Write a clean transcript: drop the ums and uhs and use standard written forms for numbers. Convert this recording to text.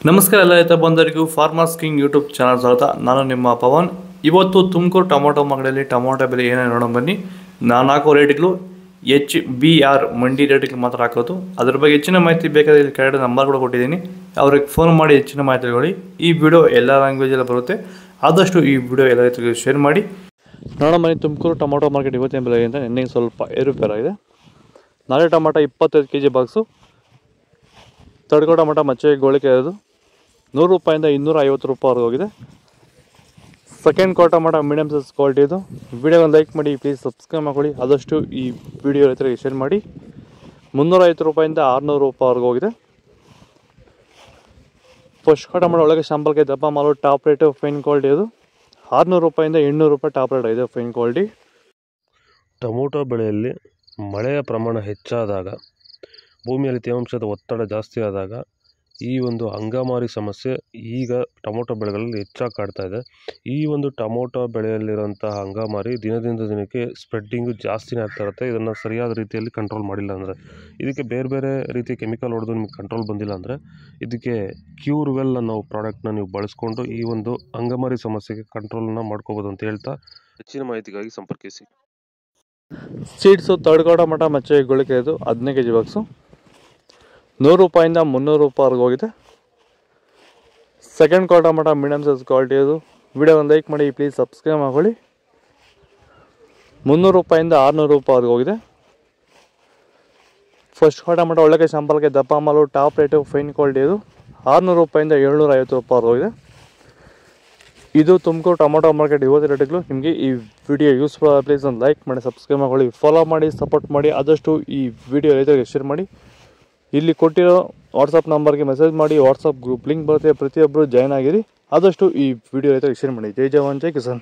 ನಮಸ್ಕಾರ ಎಲ್ಲ ರೈತ ಬಂಧುಗಳಿಗೂ ಫಾರ್ಮರ್ಸ್ ಕಿಂಗ್ ಯೂಟ್ಯೂಬ್ ಚಾನಲ್ ಸ್ವಾಗತ. ನಾನು ನಿಮ್ಮ ಪವನ್. ಇವತ್ತು ತುಮಕೂರು ಟೊಮೊಟೊ ಮಾರ್ಕೆಟಲ್ಲಿ ಟೊಮೊಟೊ ಬೆಲೆ ಏನೇನು ನೋಡೋಣ ಬನ್ನಿ. ನಾನು ಹಾಕೋ ರೇಟ್ಗಳು HBR ಮಂಡಿ ರೇಟ್ಗಳು ಮಾತ್ರ ಹಾಕೋದು. ಅದ್ರ ಬಗ್ಗೆ ಹೆಚ್ಚಿನ ಮಾಹಿತಿ ಬೇಕಾದರೆ ಇಲ್ಲಿ ಕೆಳಗಡೆ ನಂಬರ್ ಕೂಡ ಕೊಟ್ಟಿದ್ದೀನಿ, ಅವ್ರಿಗೆ ಫೋನ್ ಮಾಡಿ ಹೆಚ್ಚಿನ ಮಾಹಿತಿ ತಿಳ್ಕೊಳ್ಳಿ. ಈ ವಿಡಿಯೋ ಎಲ್ಲ ಲ್ಯಾಂಗ್ವೇಜಲ್ಲಿ ಬರುತ್ತೆ, ಆದಷ್ಟು ಈ ವಿಡಿಯೋ ಎಲ್ಲ ರೈತರಿಗೆ ಶೇರ್ ಮಾಡಿ. ನೋಡೋಣ ಬನ್ನಿ, ತುಮಕೂರು ಟೊಮೊಟೊ ಮಾರ್ಕೆಟ್ ಇವತ್ತಿನ ಬೆಲೆಗಿಂತ ನಿನ್ನೆ ಸ್ವಲ್ಪ ಏರುಪೇರಾಗಿದೆ. ನಾಳೆ ಟೊಮೊಟೊ 25 kg ಬಾಕ್ಸು, ತಡ್ಕೋ ಟೊಮೊಟೊ ಮಚ್ಚೆ ಗೋಳಿಕೆ ಇರೋದು 100 ರೂಪಾಯಿಂದ 250 ರೂಪಾಯಿವರೆಗೆ ಹೋಗಿದೆ. Second quarter tomato medium size quality ಇದು. ವಿಡಿಯೋನ ಲೈಕ್ ಮಾಡಿ, ಪ್ಲೀಸ್ ಸಬ್ಸ್ಕ್ರೈಬ್ ಮಾಡ್ಕೊಳ್ಳಿ. ಆದಷ್ಟು ಈ ವಿಡಿಯೋ ರೈತರಿಗೆ ಶೇರ್ ಮಾಡಿ. 350 ರೂಪಾಯಿಂದ 600 ರೂಪಾಯಿವರೆಗೆ ಹೋಗಿದೆ. ಫಸ್ಟ್ ಕ್ವಾರ್ಟರ್ ಟೊಮೊಟೊ ಒಳಗೆ ಶಾಂಪಲ್ಗೆ ದಪ್ಪ ಮಾಲು ಟಾಪ್ ರೇಟು ಫೈನ್ ಕ್ವಾಲಿಟಿ ಇದು. 600 ರೂಪಾಯಿಂದ 800 ರೂಪಾಯಿ ಟಾಪ್ ರೇಟ್ ಇದೆ ಫೈನ್ ಕ್ವಾಲಿಟಿ. ಟೊಮೊಟೊ ಬೆಳೆಯಲ್ಲಿ ಮಳೆಯ ಪ್ರಮಾಣ ಹೆಚ್ಚಾದಾಗ, ಭೂಮಿಯಲ್ಲಿ ತೇವಾಂಶದ ಒತ್ತಡ ಜಾಸ್ತಿ ಆದಾಗ ಈ ಒಂದು ಅಂಗಮಾರಿ ಸಮಸ್ಯೆ ಈಗ ಟೊಮೊಟೊ ಬೆಳೆಗಳಲ್ಲಿ ಹೆಚ್ಚಾಗಿ ಕಾಡ್ತಾ ಇದೆ. ಈ ಒಂದು ಟೊಮೊಟೊ ಬೆಳೆಯಲ್ಲಿರುವಂತಹ ಅಂಗಮಾರಿ ದಿನದಿಂದ ದಿನಕ್ಕೆ ಸ್ಪ್ರೆಡ್ಡಿಂಗು ಜಾಸ್ತಿನೇ ಆಗ್ತಾ ಇರುತ್ತೆ. ಇದನ್ನು ಸರಿಯಾದ ರೀತಿಯಲ್ಲಿ ಕಂಟ್ರೋಲ್ ಮಾಡಿಲ್ಲ ಅಂದರೆ, ಇದಕ್ಕೆ ಬೇರೆ ಬೇರೆ ರೀತಿಯ ಕೆಮಿಕಲ್ ಹೊಡೆದು ನಿಮಗೆ ಕಂಟ್ರೋಲ್ ಬಂದಿಲ್ಲ ಅಂದರೆ, ಇದಕ್ಕೆ ಕ್ಯೂರ್ವೆಲ್ ಅನ್ನೋ ಪ್ರಾಡಕ್ಟ್ನ ನೀವು ಬಳಸ್ಕೊಂಡು ಈ ಒಂದು ಅಂಗಮಾರಿ ಸಮಸ್ಯೆಗೆ ಕಂಟ್ರೋಲನ್ನು ಮಾಡ್ಕೋಬೋದು ಅಂತ ಹೇಳ್ತಾ, ಹೆಚ್ಚಿನ ಮಾಹಿತಿಗಾಗಿ ಸಂಪರ್ಕಿಸಿ. ಸೀಡ್ಸು ತರ್ಡ್ ಕ್ವಾರ್ಟರ್ ಟೊಮೊಟೊ ಮಚ್ಚೆ ಗೋಳಿಕೆ ಇದು 15 kg ಬಾಕ್ಸು, 100 ರೂಪಾಯಿಂದ 300 ರೂಪಾಯಿವರೆಗೆ ಹೋಗಿದೆ. Second quarter tomato medium size quality ಇದು. ವಿಡಿಯೋನ ಲೈಕ್ ಮಾಡಿ, ಪ್ಲೀಸ್ ಸಬ್ಸ್ಕ್ರೈಬ್ ಮಾಡ್ಕೊಳ್ಳಿ. 300 ರೂಪಾಯಿಂದ 600 ರೂಪಾಯಿವರೆಗೆ ಹೋಗಿದೆ. ಫಸ್ಟ್ ಕ್ವಾರ್ಟರ್ ಟೊಮೊಟೊ ಒಳ್ಳೆ ಶಾಂಪಲ್ಗೆ ದಪ್ಪ ಮಾಲು ಟಾಪ್ ರೇಟು ಫೈನ್ ಕ್ವಾಲಿಟಿ ಇದು. 600 ರೂಪಾಯಿಂದ 750 ರೂಪಾಯಿವರೆಗೆ ಹೋಗಿದೆ. ಇದು ತುಮಕೂರು ಟೊಮೊಟೊ ಮಾರ್ಕೆಟ್ ಇವತ್ತು ರೇಟ್ಗಳು. ನಿಮಗೆ ಈ ವಿಡಿಯೋ ಯೂಸ್ಫುಲ್ ಆದ ಪ್ಲೀಸ್ ಒಂದು ಲೈಕ್ ಮಾಡಿ, ಸಬ್ಸ್ಕ್ರೈಬ್ ಮಾಡ್ಕೊಳ್ಳಿ, ಫಾಲೋ ಮಾಡಿ, ಸಪೋರ್ಟ್ ಮಾಡಿ. ಆದಷ್ಟು ಈ ವಿಡಿಯೋ ರೈತರಿಗೆ ಶೇರ್ ಮಾಡಿ. ಇಲ್ಲಿ ಕೊಟ್ಟಿರೋ ವಾಟ್ಸಪ್ ನಂಬರ್ಗೆ ಮೆಸೇಜ್ ಮಾಡಿ, ವಾಟ್ಸಪ್ ಗ್ರೂಪ್ ಲಿಂಕ್ ಬರುತ್ತೆ, ಪ್ರತಿಯೊಬ್ಬರು ಜಾಯ್ನ್ ಆಗಿರಿ. ಆದಷ್ಟು ಈ ವಿಡಿಯೋ ರೈತರಿಗೆ ಶೇರ್ ಮಾಡಿ. ಜೈ ಜವಾನ್, ಜೈ ಕಿಸಾನ್.